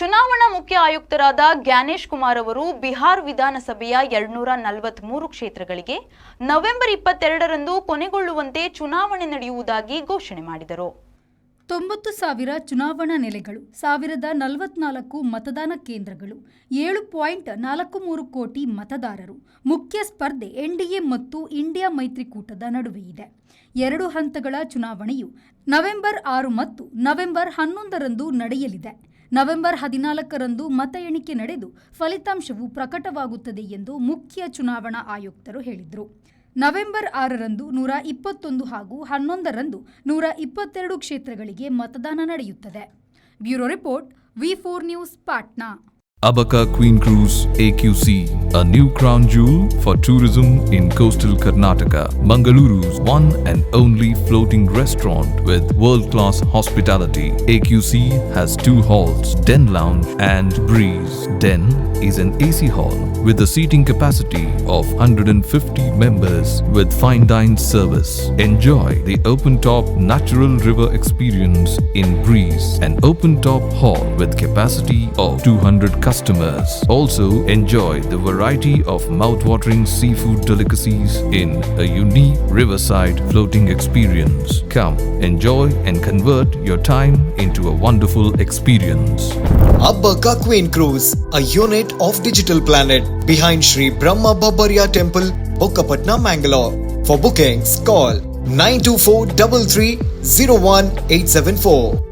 ಚುನಾವಣಾ ಮುಖ್ಯ ಆಯುಕ್ತರಾದ ಜ್ಞಾನೇಶ್ ಕುಮಾರ್ ಅವರು ಬಿಹಾರ್ ವಿಧಾನಸಭೆಯ 243 ಕ್ಷೇತ್ರಗಳಿಗೆ ನವೆಂಬರ್ 22ರಂದು ಕೊನೆಗೊಳ್ಳುವಂತೆ ಚುನಾವಣೆ ನಡೆಯುವುದಾಗಿ ಘೋಷಣೆ ಮಾಡಿದರು. 90,000 ಚುನಾವಣಾ ನೆಲೆಗಳು, 1044 ಮತದಾನ ಕೇಂದ್ರಗಳು, 7.43 ಕೋಟಿ ಮತದಾರರು. ಮುಖ್ಯ ಸ್ಪರ್ಧೆ ಎನ್ಡಿಎ ಮತ್ತು ಇಂಡಿಯಾ ಮೈತ್ರಿಕೂಟದ ನಡುವೆ ಇದೆ. 2 ಹಂತಗಳ ಚುನಾವಣೆಯು ನವೆಂಬರ್ 6 ಮತ್ತು ನವೆಂಬರ್ 11ರಂದು ನಡೆಯಲಿದೆ. ನವೆಂಬರ್ 14ರಂದು ಮತ ಎಣಿಕೆ ನಡೆದು ಫಲಿತಾಂಶವು ಪ್ರಕಟವಾಗುತ್ತದೆ ಎಂದು ಮುಖ್ಯ ಚುನಾವಣಾ ಆಯುಕ್ತರು ಹೇಳಿದರು. ನವೆಂಬರ್ 6ರಂದು 121 ಹಾಗೂ 11ರಂದು 122 ಕ್ಷೇತ್ರಗಳಿಗೆ ಮತದಾನ ನಡೆಯುತ್ತದೆ. Bureau report, V4 news, Patna. Abaka Queen Cruise AQC, a new crown jewel for tourism in coastal Karnataka. Mangaluru's one and only floating restaurant with world-class hospitality. AQC has 2 halls, Den Lounge and Breeze. Den is an AC hall with a seating capacity of 150 members with fine dine service. Enjoy the open-top natural river experience in Breeze, an open-top hall with capacity of 200 customers. Also enjoy the variety of mouth-watering seafood delicacies in a unique riverside floating experience. Come, enjoy and convert your time into a wonderful experience. Abaka Queen Cruise, a unit of Digital Planet behind Sri Brahma Babariya Temple, Bokkapatna, Mangalore. For bookings, call 92433 01874.